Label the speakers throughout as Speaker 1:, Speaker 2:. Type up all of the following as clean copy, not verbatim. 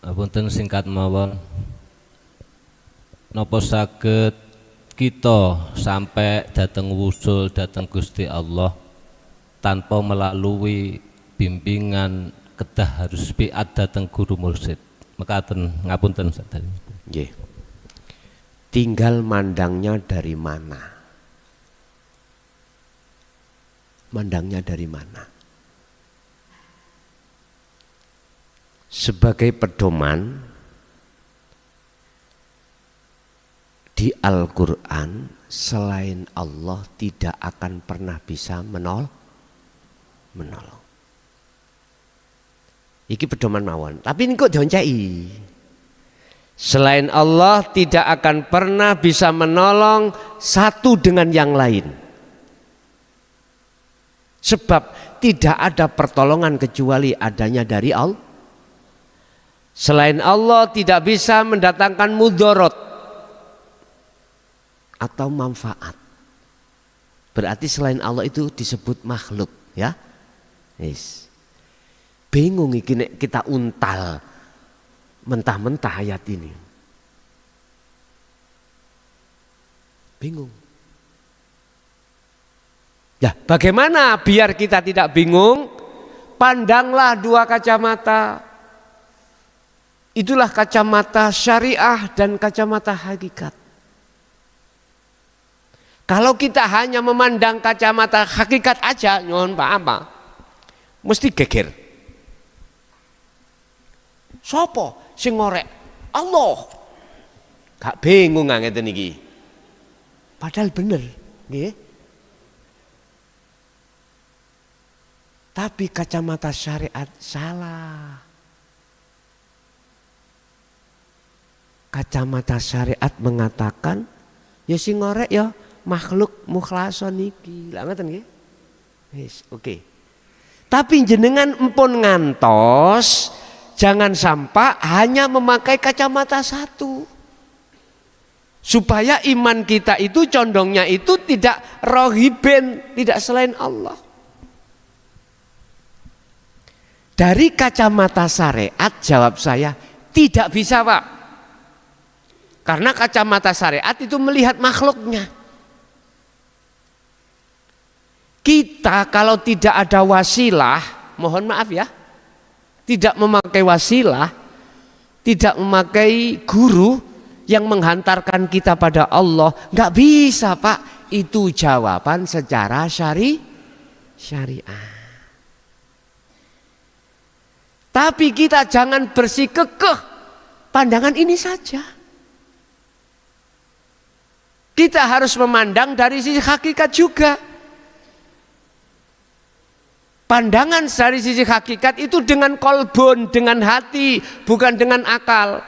Speaker 1: Apunten singkat mawon. Napa saged kita sampai dateng wusul dateng Gusti Allah tanpa melalui bimbingan kedah harus biat dateng guru mursyid. Mekaten ngapunten sadaya.
Speaker 2: Nggih. Tinggal mandangnya dari mana? Mandangnya dari mana? Sebagai pedoman di Al-Quran, selain Allah tidak akan pernah bisa menolong. Iki pedoman mawon. Tapi ini kok dioncai. Selain Allah tidak akan pernah bisa menolong satu dengan yang lain. Sebab tidak ada pertolongan kecuali adanya dari Allah. Selain Allah tidak bisa mendatangkan mudarat atau manfaat. Berarti selain Allah itu disebut makhluk, ya. Yes. Bingung iki nek kita untal mentah-mentah ayat ini. Bingung. Ya, bagaimana biar kita tidak bingung? Pandanglah dua kacamata. Itulah kacamata syariah dan kacamata hakikat. Kalau kita hanya memandang kacamata hakikat aja, nyuwun apa? Mesti geger. Sopo sing ngorek? Allah. Gak bingung ngeten iki. Padahal bener, nggih. Tapi kacamata syariat salah. Kacamata syariat mengatakan ya sing ngorek ya makhluk mukhlason iki. Lah ngoten nggih. Wis, oke. Tapi jenengan empun ngantos jangan sampai hanya memakai kacamata satu. Supaya iman kita itu condongnya itu tidak rohiben, tidak selain Allah. Dari kacamata syariat jawab saya tidak bisa, Pak. Karena kacamata syariat itu melihat makhluknya. Kita kalau tidak ada wasilah, mohon maaf ya, tidak memakai wasilah, tidak memakai guru yang menghantarkan kita pada Allah, nggak bisa, Pak. Itu jawaban secara syariah. Tapi kita jangan bersikukuh pandangan ini saja. Kita harus memandang dari sisi hakikat juga. Pandangan dari sisi hakikat itu dengan kolbun, dengan hati, bukan dengan akal.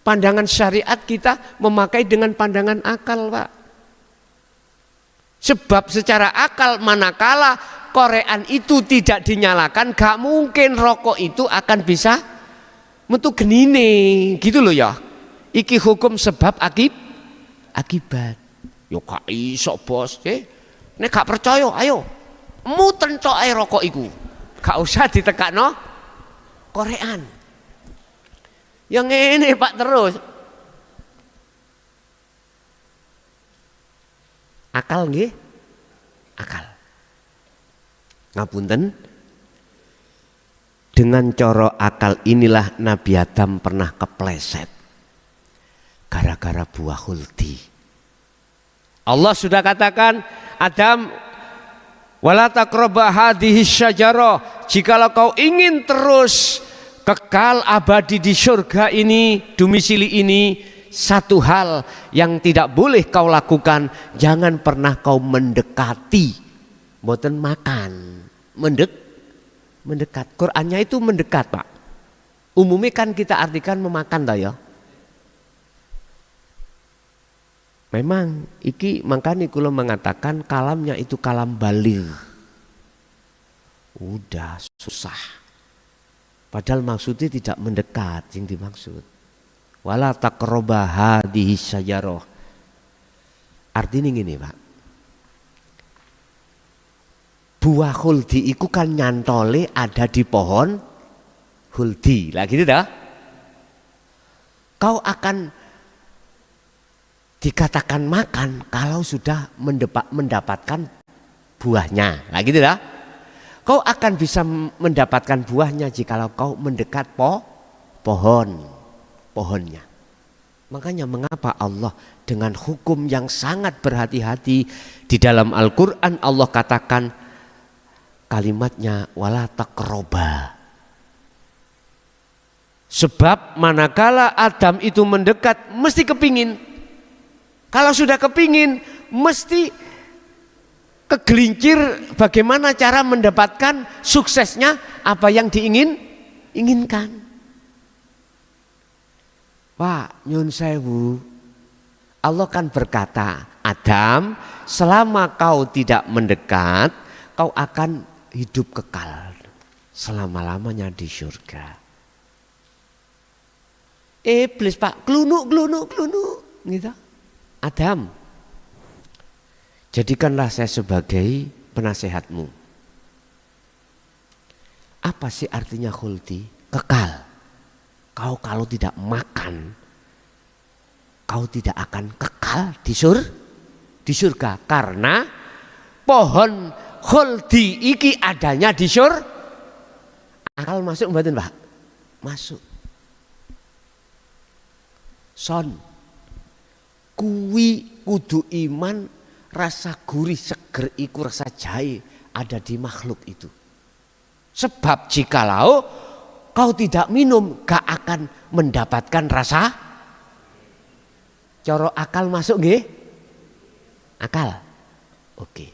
Speaker 2: Pandangan syariat kita memakai dengan pandangan akal, Pak. Sebab secara akal manakala korean itu tidak dinyalakan, gak mungkin rokok itu akan bisa metu genine, gitu loh ya. Iki hukum sebab akibat. Yo gak iso, Bos. Nek gak percaya, ayo muten tok ae rokok iku. Gak usah ditekakno korean. Yang ini Pak terus. Akal nggih? Akal. Ngapunten. Dengan coro akal inilah Nabi Adam pernah kepleset. Gara-gara buah huldi. Allah sudah katakan, Adam, wala taqraba hadhihi syajarah, jikalau kau ingin terus kekal abadi di surga ini, domisili ini, satu hal yang tidak boleh kau lakukan, jangan pernah kau mendekati, mboten makan, mendekat. Qur'annya itu mendekat, Pak. Umumnya kan kita artikan memakan dah ya. Memang iki makanya kula mengatakan kalamnya itu kalam baligh. Udah susah. Padahal maksudnya tidak mendekat yang dimaksud. Wala taqraba hadhihi syajarah. Artinya gini, Pak. Buah khuldi iku kan nyantole ada di pohon huldi. Lah gitu dah. Kau akan dikatakan makan kalau sudah mendapatkan buahnya. Lah gitu dah. Kau akan bisa mendapatkan buahnya jikalau kau mendekat pohonnya. Makanya mengapa Allah dengan hukum yang sangat berhati-hati di dalam Al-Quran Allah katakan kalimatnya wala taqroba. Sebab manakala Adam itu mendekat mesti kepingin. Kalau sudah kepingin mesti kegelincir bagaimana cara mendapatkan suksesnya apa yang diinginkan. Pak nyun sewu, Allah kan berkata, Adam, selama kau tidak mendekat, kau akan hidup kekal selama-lamanya di surga. Iblis Pak, klunuk gitu. Adam, jadikanlah saya sebagai penasehatmu. Apa sih artinya khuldi? Kekal. Kau kalau tidak makan, kau tidak akan kekal di surga. Karena pohon khuldi iki adanya di surga. Akal masuk mboten Pak? Masuk. Son, kuwi kudu iman. Rasa gurih seger iku rasa jahe ada di makhluk itu. Sebab jikalau kau tidak minum gak akan mendapatkan rasa. Coro akal masuk nggih? Akal. Oke.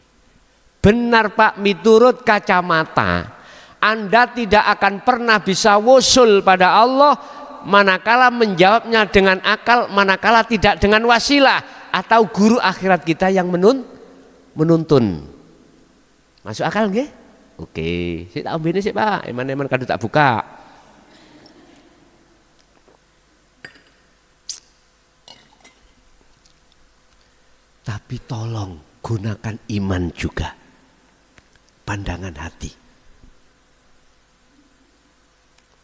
Speaker 2: Benar Pak, miturut kacamata Anda tidak akan pernah bisa wusul pada Allah manakala menjawabnya dengan akal, manakala tidak dengan wasilah atau guru akhirat kita yang menuntun. Masuk akal nggih? Oke, saya tak ambene sih Pak, eman-eman kado tak buka. Tapi tolong gunakan iman juga. Pandangan hati.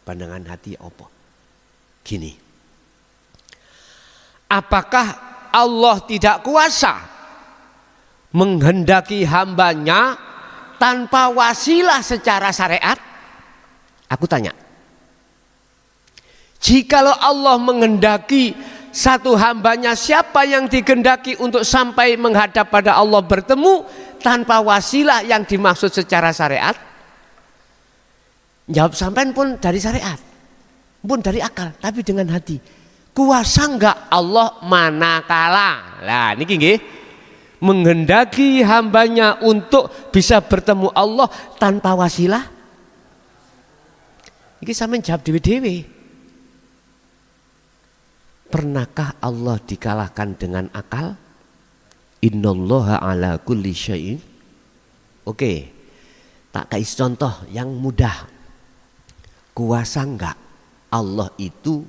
Speaker 2: Pandangan hati apa? Gini. Apakah Allah tidak kuasa menghendaki hambanya tanpa wasilah secara syariat? Aku tanya. Jikalau Allah menghendaki satu hambanya, siapa yang dikehendaki untuk sampai menghadap pada Allah bertemu tanpa wasilah yang dimaksud secara syariat? Jawab sampean pun dari syariat, pun dari akal, tapi dengan hati. Kuasa enggak Allah manakala, lah niki nggih, menghendaki hambanya untuk bisa bertemu Allah tanpa wasilah? Iki sampean jawab dewe-dewe. Pernahkah Allah dikalahkan dengan akal? Innallaha ala kulli syai'in. Oke, tak kasih contoh yang mudah. Kuasa enggak Allah itu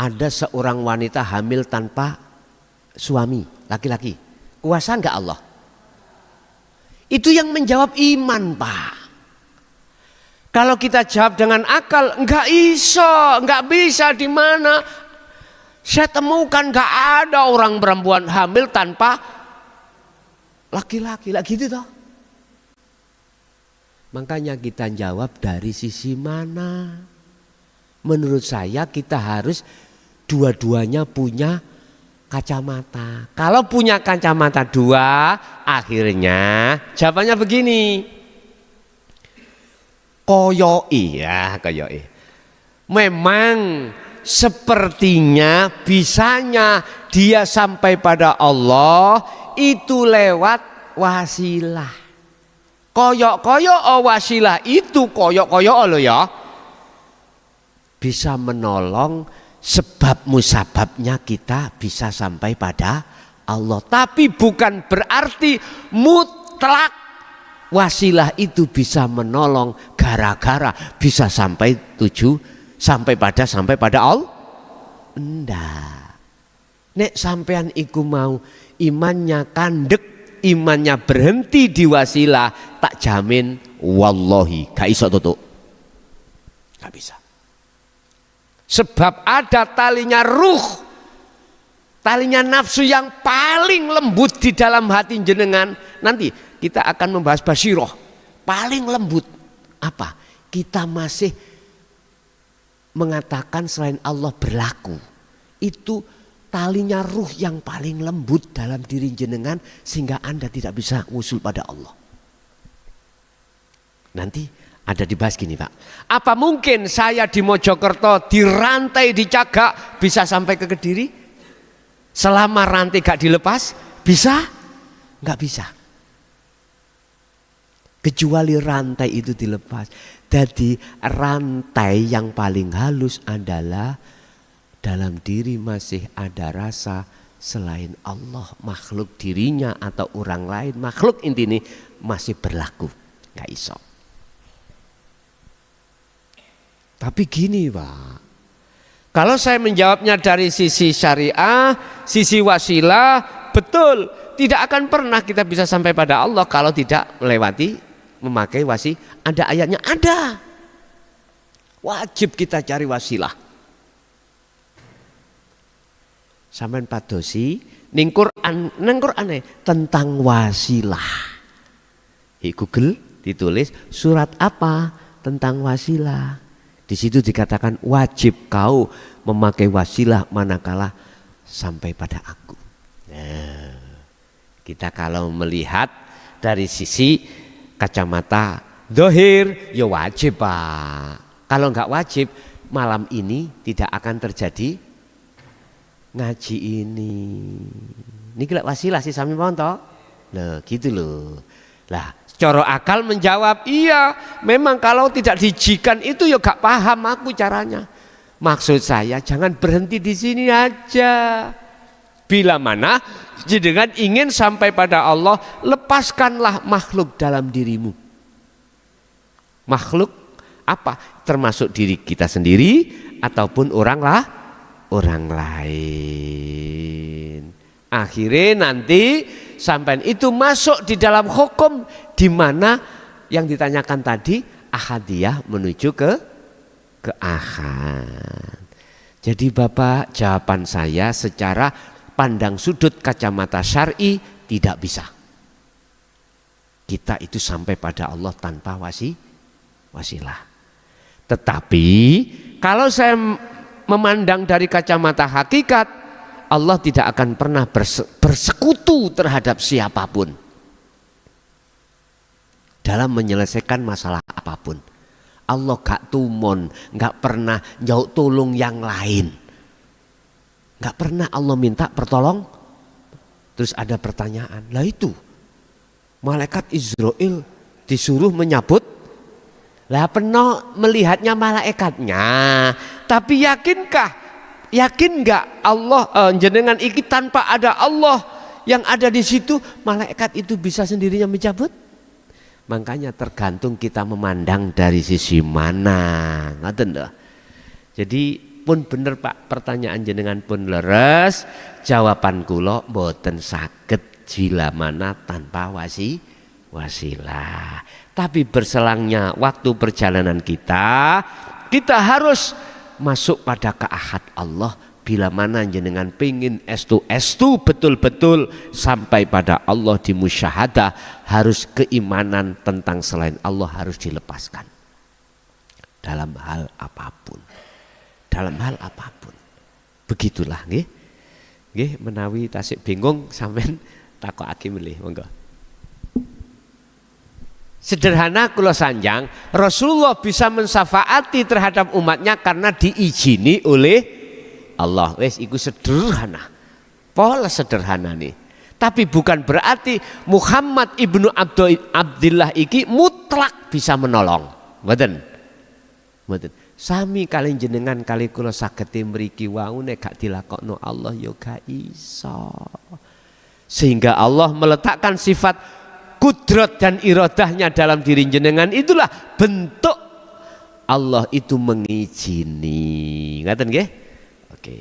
Speaker 2: ada seorang wanita hamil tanpa suami, laki-laki. Kuasa enggak Allah? Itu yang menjawab iman Pak. Kalau kita jawab dengan akal, enggak iso, enggak bisa. Di mana saya temukan enggak ada orang perempuan hamil tanpa laki-laki, lah gitu toh. Makanya kita jawab dari sisi mana? Menurut saya kita harus dua-duanya punya kacamata. Kalau punya kacamata dua, akhirnya jawabannya begini. Koyoi ya, koyoi. Memang sepertinya bisanya dia sampai pada Allah itu lewat wasilah. Koyok-koyok wasilah itu koyok-koyok lo ya. Bisa menolong sebab musababnya kita bisa sampai pada Allah. Tapi bukan berarti mutlak wasilah itu bisa menolong gara-gara bisa sampai sampai pada Allah. Enggak. Nek sampean iku mau imannya kandek, imannya berhenti di wasilah, tak jamin wallahi gak iso tutuk. Nggak bisa. Sebab ada talinya ruh, talinya nafsu yang paling lembut di dalam hati jenengan. Nanti kita akan membahas basiroh. Paling lembut apa? Kita masih mengatakan selain Allah berlaku. Itu talinya ruh yang paling lembut dalam diri jenengan sehingga Anda tidak bisa usul pada Allah. Nanti ada dibahas gini Pak. Apa mungkin saya di Mojokerto dirantai dicagak bisa sampai ke Kediri? Selama rantai gak dilepas bisa? Gak bisa. Kecuali rantai itu dilepas. Jadi rantai yang paling halus adalah dalam diri masih ada rasa selain Allah, makhluk dirinya atau orang lain, makhluk inti ini masih berlaku, nggak iso. Tapi gini Pak, kalau saya menjawabnya dari sisi syariah, sisi wasilah, betul, tidak akan pernah kita bisa sampai pada Allah kalau tidak melewati, memakai wasi. Ada ayatnya, ada. Wajib kita cari wasilah. Sampeyan padosi ning Quran tentang wasilah. Di Google ditulis surat apa tentang wasilah. Di situ dikatakan wajib kau memakai wasilah manakala sampai pada aku. Nah, kita kalau melihat dari sisi kacamata zahir ya wajib Pak. Kalau enggak wajib malam ini tidak akan terjadi ngaji ini. Ini kira wasilah sih sami paham toh? Nah, gitu loh. Lah, cara akal menjawab, iya, memang kalau tidak dijikan itu ya gak paham aku caranya. Maksud saya jangan berhenti di sini aja. Bila mana jenengan ingin sampai pada Allah, lepaskanlah makhluk dalam dirimu. Makhluk apa? Termasuk diri kita sendiri ataupun orang lain. Akhirnya nanti sampai itu masuk di dalam hukum di mana yang ditanyakan tadi ahadiyah menuju ke ahad. Jadi Bapak, jawaban saya secara pandang sudut kacamata syar'i tidak bisa. Kita itu sampai pada Allah tanpa wasilah. Tetapi kalau saya memandang dari kacamata hakikat, Allah tidak akan pernah bersekutu terhadap siapapun dalam menyelesaikan masalah apapun. Allah gak tumon, gak pernah jauh tolong yang lain, gak pernah Allah minta pertolong. Terus ada pertanyaan, lah itu malaikat Israel disuruh menyabut. Lah pernah melihatnya malaikatnya, tapi yakin nggak Allah jenengan iki tanpa ada Allah yang ada di situ, malaikat itu bisa sendirinya mencabut? Makanya tergantung kita memandang dari sisi mana, ngoten lho. Jadi pun bener Pak, pertanyaan jenengan pun leres, jawaban kula mboten saged jila mana tanpa wasilah. Tapi berselangnya waktu perjalanan kita harus masuk pada keahad Allah. Bila mana jenengan pingin estu betul-betul sampai pada Allah di musyahadah, harus keimanan tentang selain Allah harus dilepaskan. Dalam hal apapun. Begitulah nggih. Nggih menawi tasik bingung sampean takokake milih monggo. Sederhana kula sanjang, Rasulullah bisa mensafaati terhadap umatnya karena diizini oleh Allah. Wes iku sederhana. Pola sederhana nih. Tapi bukan berarti Muhammad ibnu Abdillah iki mutlak bisa menolong. Mboten. Sami kali jenengan kali kula saged mriki wau nek gak dilakokno Allah ya gak iso. Sehingga Allah meletakkan sifat kudrat dan iradahnya dalam diri jenengan, itulah bentuk Allah itu mengizini. Ngaten nggih? Oke.